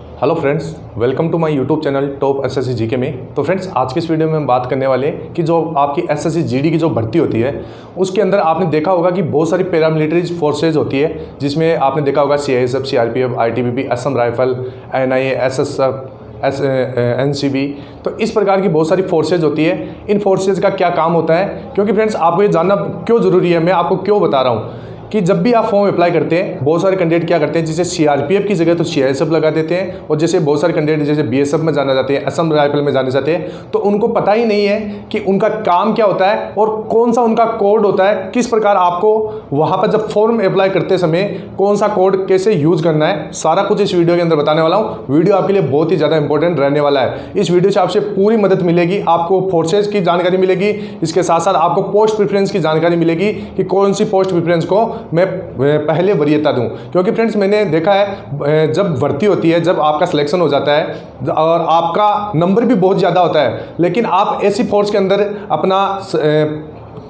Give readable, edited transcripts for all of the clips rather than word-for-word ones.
Hello friends, welcome to my YouTube channel top SSC GK में। तो friends, आज की इस वीडियो में हम बात करने वाले हैं कि जो आपकी एसएससी जीडी की जो भर्ती होती है उसके अंदर आपने देखा होगा कि बहुत सारी पैरामिलिट्री फोर्सेज होती है, जिसमें आपने देखा होगा CISF, CRPF, ITBP, Assam rifle, NIA, SSF, NCB. तो इस प्रकार की बहुत सारी फोर्सेज होती है। इन फोर्सेज का क्या काम होता है, क्योंकि फ्रेंड्स आपको ये जानना क्यों ज़रूरी है, मैं आपको क्यों बता रहा हूँ कि जब भी आप फॉर्म अप्लाई करते हैं, बहुत सारे कैंडिडेट क्या करते हैं, जैसे सीआरपीएफ की जगह तो सीआईएसएफ लगा देते हैं, और जैसे बहुत सारे कैंडिडेट जैसे बीएसएफ में जाना चाहते हैं, असम राइफल में जाना चाहते हैं, तो उनको पता ही नहीं है कि उनका काम क्या होता है और कौन सा उनका कोड होता है, किस प्रकार आपको वहाँ पर जब फॉर्म अप्लाई करते समय कौन सा कोड कैसे यूज़ करना है, सारा कुछ इस वीडियो के अंदर बताने वाला हूँ। वीडियो आपके लिए बहुत ही ज़्यादा इंपॉर्टेंट रहने वाला है। इस वीडियो से आपसे पूरी मदद मिलेगी, आपको फोर्सेज की जानकारी मिलेगी, इसके साथ साथ आपको पोस्ट प्रेफरेंस की जानकारी मिलेगी कि कौन सी पोस्ट प्रेफरेंस को मैं पहले वरीयता दूं। क्योंकि फ्रेंड्स मैंने देखा है जब भर्ती होती है, जब आपका सिलेक्शन हो जाता है और आपका नंबर भी बहुत ज़्यादा होता है, लेकिन आप ऐसी फोर्स के अंदर अपना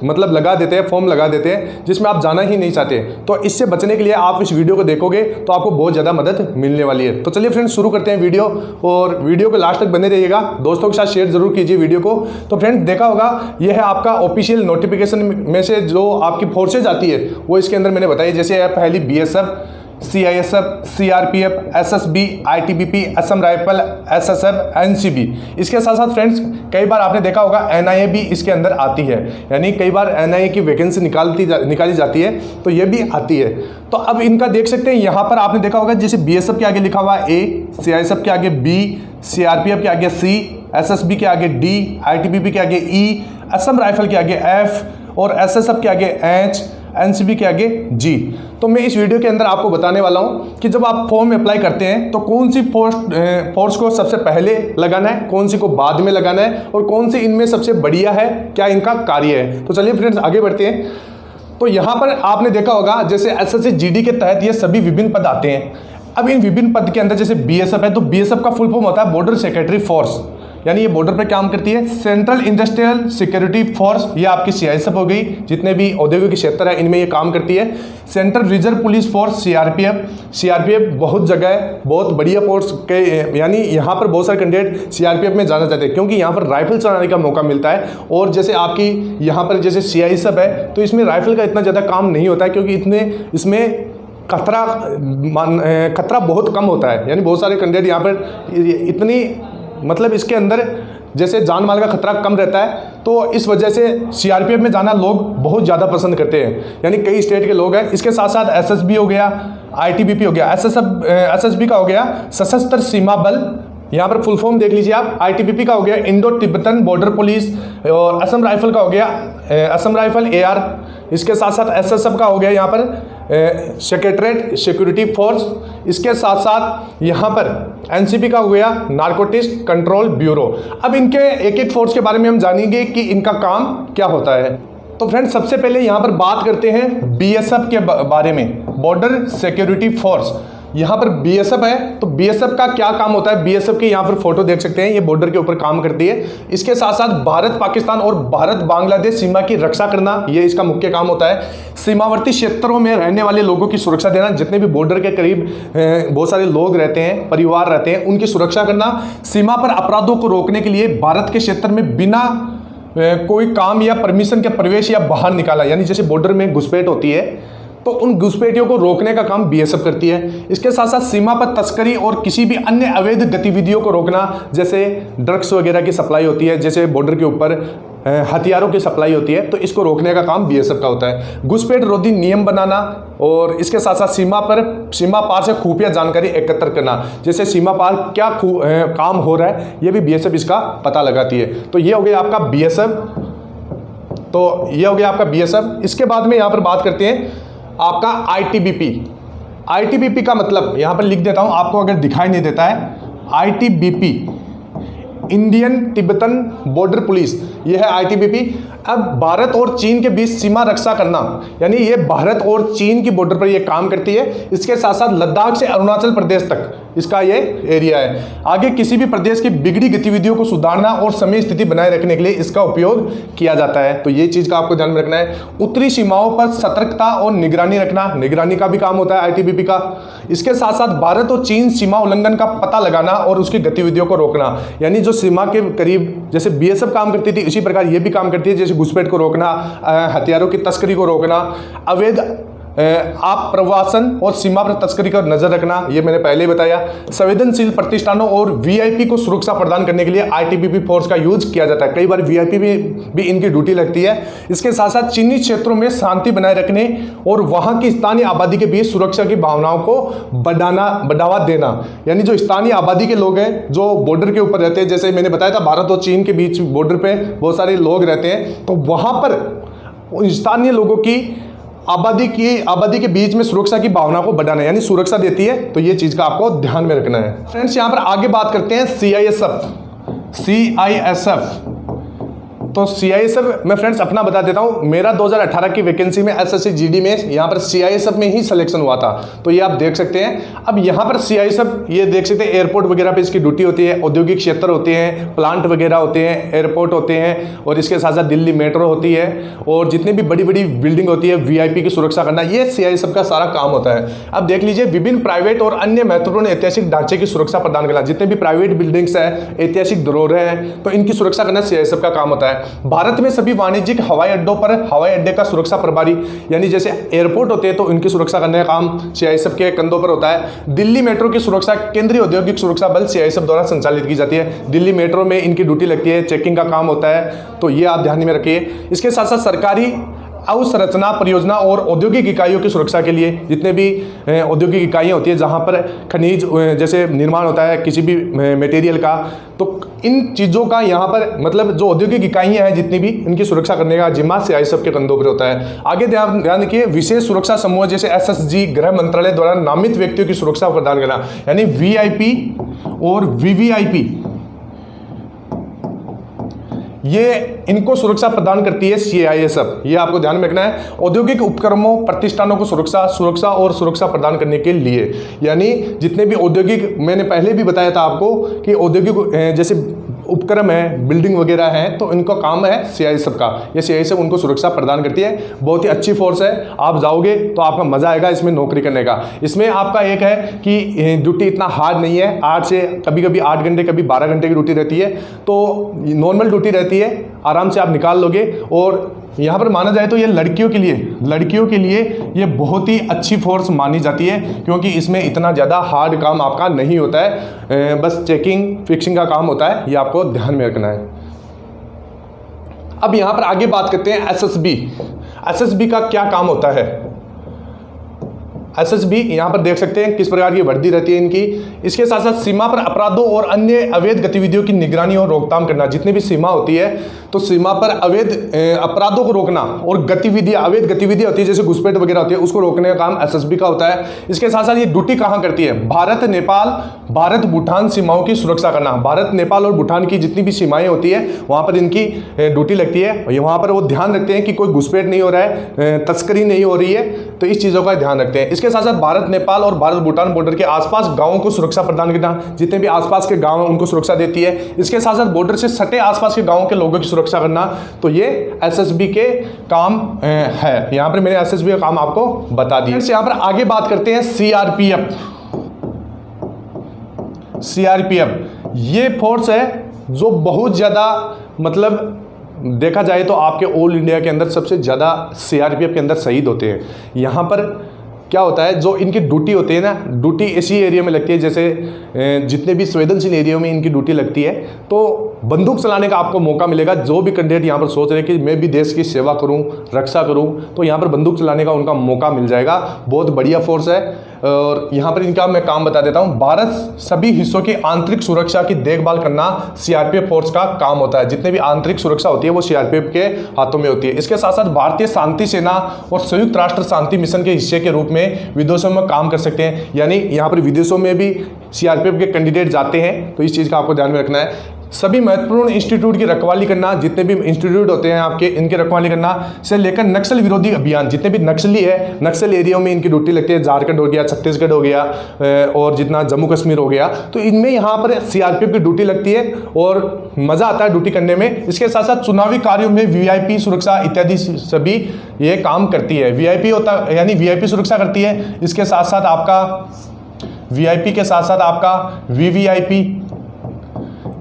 मतलब लगा देते हैं, फॉर्म लगा देते हैं जिसमें आप जाना ही नहीं चाहते। तो इससे बचने के लिए आप इस वीडियो को देखोगे तो आपको बहुत ज़्यादा मदद मिलने वाली है। तो चलिए फ्रेंड्स शुरू करते हैं वीडियो, और वीडियो को लास्ट तक बने रहिएगा, दोस्तों के साथ शेयर जरूर कीजिए वीडियो को। तो फ्रेंड्स देखा होगा, यह है आपका ऑफिशियल नोटिफिकेशन में से जो आपकी फोर्सेज आती है वो इसके अंदर मैंने बताई। जैसे पहली BSF, CISF, CRPF, SSB, ITBP, Assam rifle, SSF, NCB. इसके साथ साथ फ्रेंड्स कई बार आपने देखा होगा एनआईए भी इसके अंदर आती है, यानी कई बार एनआईए की वैकेंसी निकाली जाती है, तो ये भी आती है। तो अब इनका देख सकते हैं, यहाँ पर आपने देखा होगा जैसे बीएसएफ के आगे लिखा हुआ है ए, सीआईएसएफ के आगे बी, सीआरपीएफ के आगे सी, एसएसबी के आगे डी, आईटीबीपी के आगे ई, असम राइफल के आगे एफ और एसएसएफ के आगे एच, एनसीबी के आगे जी। तो मैं इस वीडियो के अंदर आपको बताने वाला हूं कि जब आप फॉर्म अप्लाई करते हैं तो कौन सी फोर्स को सबसे पहले लगाना है, कौन सी को बाद में लगाना है, और कौन सी इनमें सबसे बढ़िया है, क्या इनका कार्य है। तो चलिए फ्रेंड्स आगे बढ़ते हैं। तो यहाँ पर आपने देखा होगा जैसे एसएससी जीडी के तहत ये सभी विभिन्न पद आते हैं। अब इन विभिन्न पद के अंदर जैसे बीएसएफ है, तो बीएसएफ का फुल फॉर्म होता है बॉर्डर सेक्रेटरी फोर्स, यानी ये बॉर्डर पे काम करती है। सेंट्रल इंडस्ट्रियल सिक्योरिटी फोर्स, ये आपकी सीआईएसएफ हो गई, जितने भी औद्योगिक क्षेत्र है इनमें ये काम करती है। Central reserve police force CRPF, CRPF बहुत जगह है, बहुत बढ़िया फोर्स के, यानी यहाँ पर बहुत सारे कैंडिडेट सीआरपीएफ में जाना चाहते हैं क्योंकि यहाँ पर राइफल चलाने का मौका मिलता है। और जैसे आपकी यहाँ पर जैसे सीआईएसएफ है तो इसमें राइफल का इतना ज़्यादा काम नहीं होता है, क्योंकि इसमें खतरा बहुत कम होता है, यानी बहुत सारे कैंडिडेट यहाँ पर इतनी मतलब इसके अंदर जैसे जान माल का खतरा कम रहता है, तो इस वजह से सीआरपीएफ में जाना लोग बहुत ज़्यादा पसंद करते हैं, यानी कई स्टेट के लोग हैं। इसके साथ साथ एसएसबी हो गया, आईटीबीपी हो गया, एसएसबी का हो गया सशस्त्र सीमा बल, यहाँ पर फुल फॉर्म देख लीजिए आप। आईटीबीपी का हो गया इंडो तिब्बतन बॉर्डर पुलिस, और असम राइफल का हो गया असम राइफल एआर। इसके साथ साथ एसएसएफ का हो गया यहाँ पर सेक्रेटरीट सिक्योरिटी फोर्स। इसके साथ साथ यहाँ पर एनसीबी का हो गया नारकोटिक्स कंट्रोल ब्यूरो। अब इनके एक एक फोर्स के बारे में हम जानेंगे कि इनका काम क्या होता है। तो फ्रेंड्स सबसे पहले यहाँ पर बात करते हैं बीएसएफ के बारे में, बॉर्डर सिक्योरिटी फोर्स। यहाँ पर बीएसएफ है, तो बीएसएफ का क्या काम होता है, बीएसएफ की यहाँ पर फोटो देख सकते हैं, ये बॉर्डर के ऊपर काम करती है। इसके साथ साथ भारत पाकिस्तान और भारत बांग्लादेश सीमा की रक्षा करना, ये इसका मुख्य काम होता है। सीमावर्ती क्षेत्रों में रहने वाले लोगों की सुरक्षा देना, जितने भी बॉर्डर के करीब बहुत सारे लोग रहते हैं, परिवार रहते हैं, उनकी सुरक्षा करना। सीमा पर अपराधों को रोकने के लिए भारत के क्षेत्र में बिना कोई काम या परमिशन के प्रवेश या बाहर निकाला, यानी जैसे बॉर्डर में घुसपैठ होती है तो उन घुसपैठियों को रोकने का काम बीएसएफ करती है। इसके साथ साथ सीमा पर तस्करी और किसी भी अन्य अवैध गतिविधियों को रोकना, जैसे ड्रग्स वगैरह की सप्लाई होती है, जैसे बॉर्डर के ऊपर हथियारों की सप्लाई होती है, तो इसको रोकने का काम बीएसएफ का होता है। घुसपैठ रोधी नियम बनाना, और इसके साथ साथ सीमा पार से खुफिया जानकारी एकत्र करना, जैसे सीमा पार क्या काम हो रहा है ये भी बीएसएफ इसका पता लगाती है। तो ये हो गया आपका बीएसएफ। इसके बाद में यहाँ पर बात करते हैं आपका आईटीबीपी। आईटीबीपी का मतलब यहाँ पर लिख देता हूँ, आपको अगर दिखाई नहीं देता है, ITBP Indian Tibetan border police, ये है आईटीबीपी। अब भारत और चीन के बीच सीमा रक्षा करना, यानी ये भारत और चीन की बॉर्डर पर ये काम करती है। इसके साथ साथ लद्दाख से अरुणाचल प्रदेश तक इसका ये एरिया है। आगे किसी भी प्रदेश की बिगड़ी गतिविधियों को सुधारना और समय स्थिति बनाए रखने के लिए इसका उपयोग किया जाता है। तो ये चीज का आपको ध्यान में रखना है। उत्तरी सीमाओं पर सतर्कता और निगरानी रखना, निगरानी का भी काम होता है आईटीबीपी का। इसके साथ साथ भारत और चीन सीमा उल्लंघन का पता लगाना और उसकी गतिविधियों को रोकना, यानी जो सीमा के करीब जैसे बीएसएफ काम करती थी इसी प्रकार ये भी काम करती है, जैसे घुसपैठ को रोकना, हथियारों की तस्करी को रोकना, अवैध आप प्रवासन और सीमा पर तस्करी पर नजर रखना, ये मैंने पहले ही बताया। संवेदनशील प्रतिष्ठानों और वीआईपी को सुरक्षा प्रदान करने के लिए आईटीबीपी फोर्स का यूज किया जाता है। कई बार वीआईपी में भी इनकी ड्यूटी लगती है। इसके साथ साथ चीनी क्षेत्रों में शांति बनाए रखने और वहां की स्थानीय आबादी के बीच सुरक्षा की भावनाओं को बढ़ावा देना, यानी जो स्थानीय आबादी के लोग हैं जो बॉर्डर के ऊपर रहते हैं, जैसे मैंने बताया था भारत और चीन के बीच बॉर्डर पे बहुत सारे लोग रहते हैं, तो वहां पर स्थानीय लोगों की आबादी के बीच में सुरक्षा की भावना को बढ़ाना, यानी सुरक्षा देती है। तो ये चीज का आपको ध्यान में रखना है। फ्रेंड्स यहां पर आगे बात करते हैं सीआईएसएफ। तो सीआईएसएफ मैं फ्रेंड्स अपना बता देता हूं, मेरा 2018 की वैकेंसी में एसएससी जीडी में यहां पर सीआईएसएफ में ही सिलेक्शन हुआ था। तो ये आप देख सकते हैं। अब यहां पर सीआईएसएफ ये देख सकते हैं, एयरपोर्ट वगैरह पे इसकी ड्यूटी होती है, औद्योगिक क्षेत्र होते हैं, प्लांट वगैरह होते हैं, एयरपोर्ट होते हैं, और इसके साथ साथ दिल्ली मेट्रो होती है, और जितनी भी बड़ी बड़ी बिल्डिंग होती है वीआईपी की सुरक्षा करना, ये सीआईएसएफ का सारा काम होता है। अब देख लीजिए, विभिन्न प्राइवेट और अन्य महत्वपूर्ण ऐतिहासिक ढांचे की सुरक्षा प्रदान करना, जितने भी प्राइवेट बिल्डिंग्स है, ऐतिहासिक धरोहरें हैं, तो इनकी सुरक्षा करना सीआईएसएफ का काम होता है। भारत में सभी वाणिज्यिक हवाई अड्डों पर हवाई अड्डे का सुरक्षा प्रभारी, यानी जैसे एयरपोर्ट होते हैं तो इनकी सुरक्षा करने का काम सीआईएसएफ के कंधों पर होता है। दिल्ली मेट्रो की सुरक्षा केंद्रीय औद्योगिक सुरक्षा बल सीआईएसएफ द्वारा संचालित की जाती है। दिल्ली मेट्रो में इनकी ड्यूटी लगती है, चेकिंग का काम होता है, तो ये आप ध्यान में रखिए। इसके साथ साथ सरकारी अवसंरचना परियोजना और औद्योगिक इकाइयों की सुरक्षा के लिए, जितने भी औद्योगिक इकाइयाँ होती है जहाँ पर खनिज जैसे निर्माण होता है किसी भी मटेरियल का, तो इन चीज़ों का यहाँ पर मतलब जो औद्योगिक इकाइयाँ हैं जितनी भी, इनकी सुरक्षा करने का जिम्मा सीआईएसएफ के कंधों पर होता है। आगे ध्यान रखिए, विशेष सुरक्षा समूह जैसे एसएसजी, गृह मंत्रालय द्वारा नामित व्यक्तियों की सुरक्षा प्रदान करना, यानी वीआईपी और वीवीआईपी, ये इनको सुरक्षा प्रदान करती है सीआईएसएफ। ये आपको ध्यान में रखना है। औद्योगिक उपक्रमों प्रतिष्ठानों को सुरक्षा प्रदान करने के लिए, यानी जितने भी औद्योगिक, मैंने पहले भी बताया था आपको कि औद्योगिक जैसे उपक्रम है, बिल्डिंग वगैरह है, तो इनका काम है सीआईएसएफ का। ये सीआईएसएफ उनको सुरक्षा प्रदान करती है। बहुत ही अच्छी फोर्स है, आप जाओगे तो आपका मजा आएगा इसमें नौकरी करने का। इसमें आपका एक है कि ड्यूटी इतना हार्ड नहीं है, 8 से कभी कभी 8 घंटे कभी 12 घंटे की ड्यूटी रहती है, तो नॉर्मल ड्यूटी रहती है, आराम से आप निकाल लोगे। और यहाँ पर माना जाए तो ये लड़कियों के लिए ये बहुत ही अच्छी फोर्स मानी जाती है, क्योंकि इसमें इतना ज़्यादा हार्ड काम आपका नहीं होता है, बस चेकिंग फिक्सिंग का काम होता है। ये आपको ध्यान में रखना है। अब यहाँ पर आगे बात करते हैं एसएसबी का क्या काम होता है। एसएसबी यहाँ पर देख सकते हैं किस प्रकार की वर्दी रहती है इनकी। इसके साथ साथ सीमा पर अपराधों और अन्य अवैध गतिविधियों की निगरानी और रोकथाम करना। जितनी भी सीमा होती है तो सीमा पर अवैध अपराधों को रोकना और अवैध गतिविधियां होती है जैसे घुसपैठ वगैरह होती है, उसको रोकने का काम एसएसबी का होता है। इसके साथ साथ ये ड्यूटी कहाँ करती है, भारत भूटान सीमाओं की सुरक्षा करना। भारत नेपाल और भूटान की जितनी भी सीमाएं होती है वहाँ पर इनकी ड्यूटी लगती है। वहाँ पर वो ध्यान रखते हैं कि कोई घुसपैठ नहीं हो रहा है, तस्करी नहीं हो रही है, तो इस चीज़ों का ध्यान रखते हैं। इसके साथ साथ भारत नेपाल और भारत भूटान बॉर्डर के आसपास गांवों को सुरक्षा प्रदान करना। जितने भी आसपास के गांव हैं उनको सुरक्षा देती है। इसके साथ साथ बॉर्डर से सटे आसपास के गांवों के लोगों की सुरक्षा करना। तो ये एसएसबी के काम है। यहां पर मैंने एसएसबी का काम आपको बता दिया। यहां पर आगे बात करते हैं सीआरपीएफ। ये फोर्स है जो बहुत ज़्यादा मतलब देखा जाए तो आपके ऑल इंडिया के अंदर सबसे ज़्यादा सीआरपीएफ के अंदर शहीद होते हैं। यहाँ पर क्या होता है, जो इनकी ड्यूटी होती है ना, ड्यूटी इसी एरिया में लगती है, जैसे जितने भी संवेदनशील एरिया में इनकी ड्यूटी लगती है, तो बंदूक चलाने का आपको मौका मिलेगा। जो भी कैंडिडेट यहाँ पर सोच रहे हैं कि मैं भी देश की सेवा करूँ, रक्षा करूँ, तो यहाँ पर बंदूक चलाने का उनका मौका मिल जाएगा। बहुत बढ़िया फोर्स है। और यहाँ पर इनका मैं काम बता देता हूँ। भारत सभी हिस्सों की आंतरिक सुरक्षा की देखभाल करना सीआरपीएफ फोर्स का काम होता है। जितने भी आंतरिक सुरक्षा होती है वो सीआरपीएफ के हाथों में होती है। इसके साथ साथ भारतीय शांति सेना और संयुक्त राष्ट्र शांति मिशन के हिस्से के रूप में विदेशों में काम कर सकते हैं। यानी यहाँ पर विदेशों में भी सीआरपीएफ के कैंडिडेट जाते हैं, तो इस चीज़ का आपको ध्यान में रखना है। सभी महत्वपूर्ण इंस्टीट्यूट की रखवाली करना, जितने भी इंस्टीट्यूट होते हैं आपके, इनकी रखवाली करना से लेकर नक्सल विरोधी अभियान, जितने भी नक्सली है, नक्सल एरिया में इनकी ड्यूटी लगती है। झारखंड हो गया, छत्तीसगढ़ हो गया और जितना जम्मू कश्मीर हो गया, तो इनमें यहाँ पर सीआरपीएफ की ड्यूटी लगती है और मज़ा आता है ड्यूटी करने में। इसके साथ साथ चुनावी कार्यों में वीआईपी सुरक्षा इत्यादि सभी ये काम करती है। वीआईपी होता यानी वीआईपी सुरक्षा करती है। इसके साथ साथ आपका वीआईपी के साथ साथ आपका वीवीआईपी,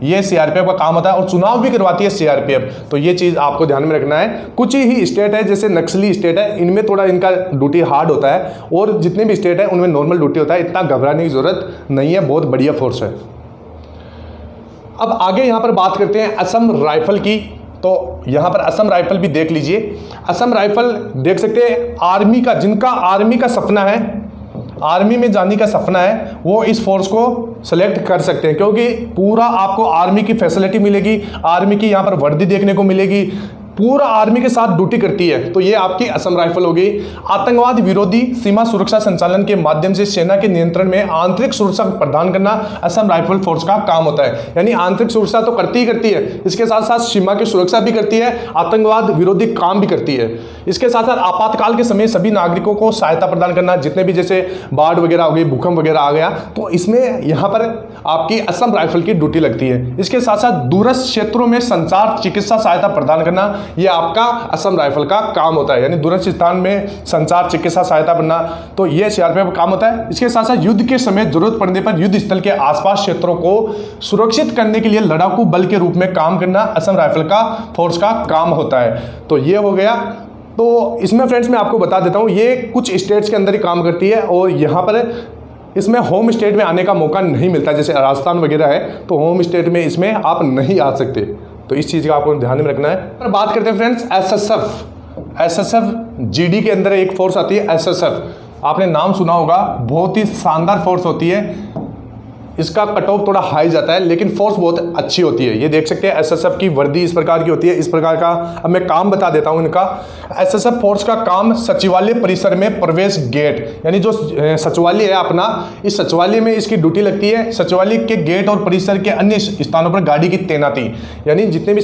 ये सीआरपीएफ का काम होता है और चुनाव भी करवाती है सीआरपीएफ। तो ये चीज़ आपको ध्यान में रखना है। कुछ ही स्टेट है जैसे नक्सली स्टेट है, इनमें थोड़ा इनका ड्यूटी हार्ड होता है और जितने भी स्टेट है उनमें नॉर्मल ड्यूटी होता है। इतना घबराने की जरूरत नहीं है, बहुत बढ़िया फोर्स है। अब आगे यहाँ पर बात करते हैं असम राइफल की। तो यहाँ पर असम राइफल भी देख लीजिए। असम राइफल देख सकते हैं, आर्मी का, जिनका आर्मी का सपना है, आर्मी में जाने का सपना है, वो इस फोर्स को सेलेक्ट कर सकते हैं, क्योंकि पूरा आपको आर्मी की फैसिलिटी मिलेगी, आर्मी की यहाँ पर वर्दी देखने को मिलेगी, पूरा आर्मी के साथ ड्यूटी करती है। तो ये आपकी असम राइफल हो गई। आतंकवाद विरोधी सीमा सुरक्षा संचालन के माध्यम से सेना के नियंत्रण में आंतरिक सुरक्षा प्रदान करना असम राइफल फोर्स का काम होता है। यानी आंतरिक सुरक्षा तो करती ही करती है, इसके साथ साथ सीमा की सुरक्षा भी करती है, आतंकवाद विरोधी काम भी करती है। इसके साथ साथ आपातकाल के समय सभी नागरिकों को सहायता प्रदान करना, जितने भी जैसे बाढ़ वगैरह हो गई, भूकंप वगैरह आ गया, तो इसमें यहाँ पर आपकी असम राइफल की ड्यूटी लगती है। इसके साथ साथ दूरस्थ क्षेत्रों में संचार चिकित्सा सहायता प्रदान करना, ये आपका असम राइफल का काम होता है। यानी दूरस्थ स्थान में संचार चिकित्सा सहायता करना, तो ये सीआरपीएफ का काम होता है। इसके साथ साथ युद्ध के समय जरूरत पड़ने पर युद्ध स्थल के आसपास क्षेत्रों को सुरक्षित करने के लिए लड़ाकू बल के रूप में काम करना असम राइफल का फोर्स का काम होता है। तो ये हो गया। तो इसमें फ्रेंड्स मैं आपको बता देता हूँ, ये कुछ स्टेट्स के अंदर ही काम करती है और यहाँ पर इसमें होम स्टेट में आने का मौका नहीं मिलता। जैसे राजस्थान वगैरह है तो होम स्टेट में इसमें आप नहीं आ सकते, तो इस चीज़ का आपको ध्यान में रखना है। पर बात करते हैं फ्रेंड्स एसएसएफ जीडी के अंदर एक फोर्स आती है एसएसएफ, आपने नाम सुना होगा, बहुत ही शानदार फोर्स होती है। इसका कट ऑफ थोड़ा हाई जाता है लेकिन फोर्स बहुत अच्छी होती है। ये देख सकते हैं एसएसएफ की वर्दी इस प्रकार की होती है, इस प्रकार का। अब मैं काम बता देता हूं इनका। एसएसएफ फोर्स का काम सचिवालय परिसर में प्रवेश गेट, यानी जो सचिवालय है अपना, इस सचिवालय में इसकी ड्यूटी लगती है। सचिवालय के गेट और परिसर के अन्य स्थानों पर गाड़ी की तैनाती, यानी जितने भी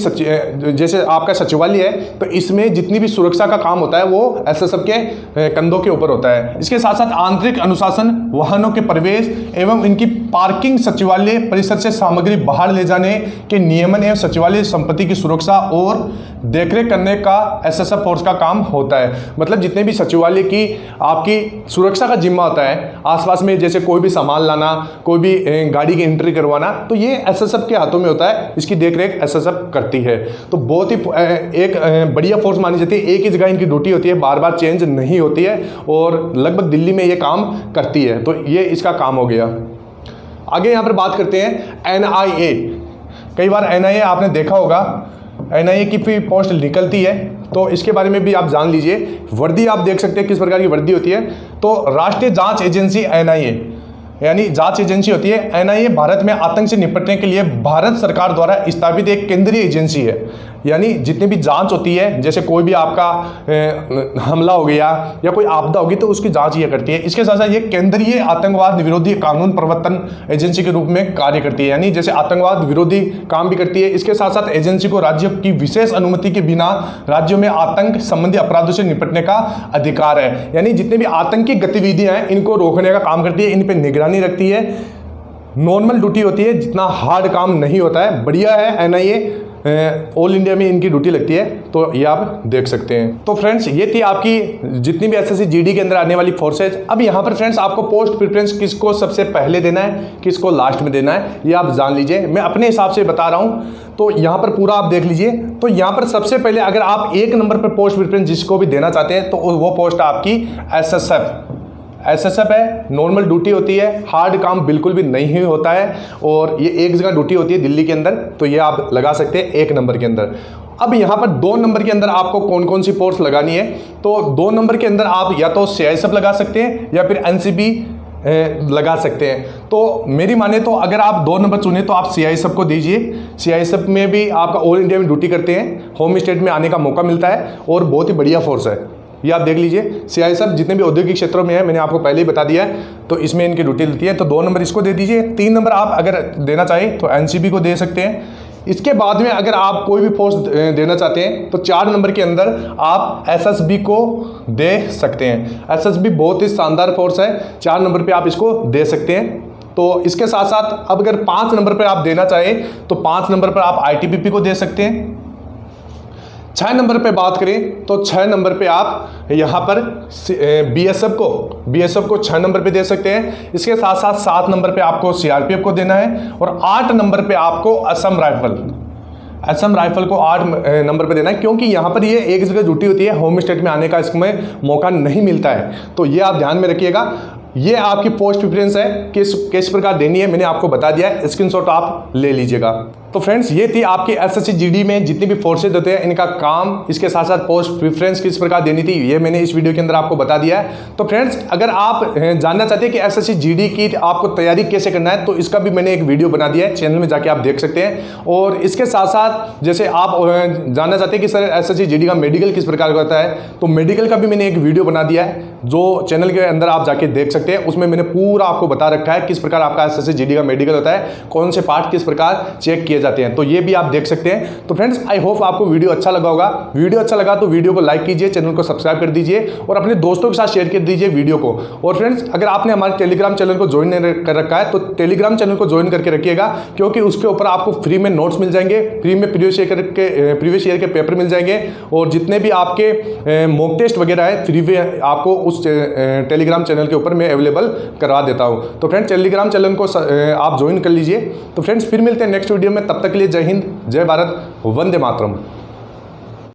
जैसे आपका सचिवालय है तो इसमें जितनी भी सुरक्षा का काम होता है वो एसएसएफ के कंधों के ऊपर होता है। इसके साथ साथ आंतरिक अनुशासन, वाहनों के प्रवेश एवं इनकी पार्किंग, सचिवालय परिसर से सामग्री बाहर ले जाने के नियमन एवं सचिवालय संपत्ति की सुरक्षा और देखरेख करने का एसएसएफ फोर्स का काम होता है। मतलब जितने भी सचिवालय की आपकी सुरक्षा का जिम्मा होता है, आसपास में जैसे कोई भी सामान लाना, कोई भी गाड़ी की एंट्री करवाना, तो ये एसएसएफ के हाथों में होता है। इसकी देखरेख एसएसएफ करती है। तो बहुत ही एक बढ़िया फोर्स मानी जाती है। एक ही जगह इनकी ड्यूटी होती है, बार बार चेंज नहीं होती है और लगभग दिल्ली में ये काम करती है। तो ये इसका काम हो गया। आगे यहाँ पर बात करते हैं एनआईए। कई बार एनआईए आपने देखा होगा, एनआईए की भी पोस्ट निकलती है, तो इसके बारे में भी आप जान लीजिए। वर्दी आप देख सकते हैं किस प्रकार की वर्दी होती है। तो राष्ट्रीय जांच एजेंसी एनआईए, यानी जांच एजेंसी होती है। एनआईए भारत में आतंक से निपटने के लिए भारत सरकार द्वारा स्थापित एक केंद्रीय एजेंसी है। यानी जितनी भी जांच होती है, जैसे कोई भी आपका हमला हो गया या कोई आपदा होगी तो उसकी जांच ये करती है। इसके साथ साथ ये केंद्रीय आतंकवाद विरोधी कानून प्रवर्तन एजेंसी के रूप में कार्य करती है। यानी जैसे आतंकवाद विरोधी काम भी करती है। इसके साथ साथ एजेंसी को राज्य की विशेष अनुमति के बिना राज्यों में आतंक संबंधी अपराधों से निपटने का अधिकार है। यानी जितने भी आतंकी गतिविधियां हैं इनको रोकने का काम करती है, इन पर निगरानी रखती है। नॉर्मल ड्यूटी होती है, जितना हार्ड काम नहीं होता है। बढ़िया है एनआईए, ऑल इंडिया में इनकी ड्यूटी लगती है, तो ये आप देख सकते हैं। तो फ्रेंड्स ये थी आपकी जितनी भी एसएससी जीडी के अंदर आने वाली फोर्सेज। अब यहाँ पर फ्रेंड्स आपको पोस्ट प्रेफरेंस किसको सबसे पहले देना है, किसको लास्ट में देना है, ये आप जान लीजिए। मैं अपने हिसाब से बता रहा हूँ, तो यहाँ पर पूरा आप देख लीजिए। तो यहाँ पर सबसे पहले अगर आप एक नंबर पर पोस्ट प्रेफरेंस जिसको भी देना चाहते हैं तो वो पोस्ट आपकी एसएसएफ है। नॉर्मल ड्यूटी होती है, हार्ड काम बिल्कुल भी नहीं होता है और ये एक जगह ड्यूटी होती है दिल्ली के अंदर, तो ये आप लगा सकते हैं एक नंबर के अंदर। अब यहाँ पर 2 नंबर के अंदर आपको कौन कौन सी पोस्ट लगानी है, तो 2 नंबर के अंदर आप या तो सीआईएसएफ लगा सकते हैं या फिर एनसीबी लगा सकते हैं। तो मेरी माने तो अगर आप 2 नंबर चुने तो आप सीआईएसएफ को दीजिए। सीआईएसएफ में भी आपका ऑल इंडिया में ड्यूटी करते हैं, होम स्टेट में आने का मौका मिलता है और बहुत ही बढ़िया फोर्स है। ये आप देख लीजिए। सीआईएसएफ जितने भी औद्योगिक क्षेत्रों में है, मैंने आपको पहले ही बता दिया है, तो इसमें इनकी ड्यूटी लेती है। तो 2 नंबर इसको दे दीजिए। 3 नंबर आप अगर देना चाहें तो एनसीबी को दे सकते हैं इसके बाद में अगर आप कोई भी फोर्स देना चाहते हैं तो 4 नंबर के अंदर आप एसएसबी को दे सकते हैं। एसएसबी बहुत ही शानदार फोर्स है, 4 नंबर पे आप इसको दे सकते हैं। तो इसके साथ साथ अब अगर 5 नंबर पर आप देना चाहें तो 5 नंबर पर आप आईटीबीपी को दे सकते हैं। 6 नंबर पे बात करें तो 6 नंबर पे आप यहाँ पर बीएसएफ को 6 नंबर पे दे सकते हैं। इसके साथ साथ 7 नंबर पे आपको सीआरपीएफ को देना है और 8 नंबर पे आपको असम राइफल को 8 नंबर पे देना है, क्योंकि यहाँ पर ये एक जगह जुटी होती है, होम स्टेट में आने का इसमें मौका नहीं मिलता है। तो ये आप ध्यान में रखिएगा। ये आपकी पोस्ट प्रेफरेंस है, किस प्रकार देनी है मैंने आपको बता दिया है, स्क्रीनशॉट आप ले लीजिएगा। तो फ्रेंड्स ये थी आपकी एसएससी जीडी में जितनी भी फोर्सेज होते हैं इनका काम, इसके साथ साथ पोस्ट प्रेफरेंस किस प्रकार देनी थी ये मैंने इस वीडियो के अंदर आपको बता दिया है। तो फ्रेंड्स अगर आप जानना चाहते हैं कि एसएससी जीडी की आपको तैयारी कैसे करना है तो इसका भी मैंने एक वीडियो बना दिया है, चैनल में जाके आप देख सकते हैं। और इसके साथ साथ जैसे आप जानना चाहते हैं कि सर एसएससी जीडी का मेडिकल किस प्रकार का होता है, तो मेडिकल का भी मैंने एक वीडियो बना दिया है जो चैनल के अंदर आप जाके देख सकते हैं। उसमें मैंने पूरा आपको बता रखा है किस प्रकार आपका एसएससी जीडी का मेडिकल होता है, कौन से पार्ट किस प्रकार चेक किए जाते हैं, तो ये भी आप देख सकते हैं। तो फ्रेंड्स आई होप आपको वीडियो अच्छा लगा होगा। वीडियो अच्छा लगा तो वीडियो को लाइक कीजिए, चैनल को सब्सक्राइब कर दीजिए और अपने दोस्तों के साथ शेयर कर दीजिए वीडियो को। और फ्रेंड्स अगर आपने हमारे टेलीग्राम चैनल को ज्वाइन कर रखा है तो टेलीग्राम चैनल को ज्वाइन करके रखिएगा, क्योंकि उसके ऊपर आपको फ्री में नोट्स मिल जाएंगे, फ्री में प्रीवियस ईयर के पेपर मिल जाएंगे और जितने भी आपके मॉक टेस्ट वगैरह है फ्री में आपको उस टेलीग्राम चैनल के ऊपर मैं अवेलेबल करवा देता हूँ। तो फ्रेंड्स टेलीग्राम चैनल को आप ज्वाइन कर लीजिए। तो फ्रेंड्स फिर मिलते हैं नेक्स्ट वीडियो में, तब तक के लिए जय हिंद, जय भारत, वंदे मातरम।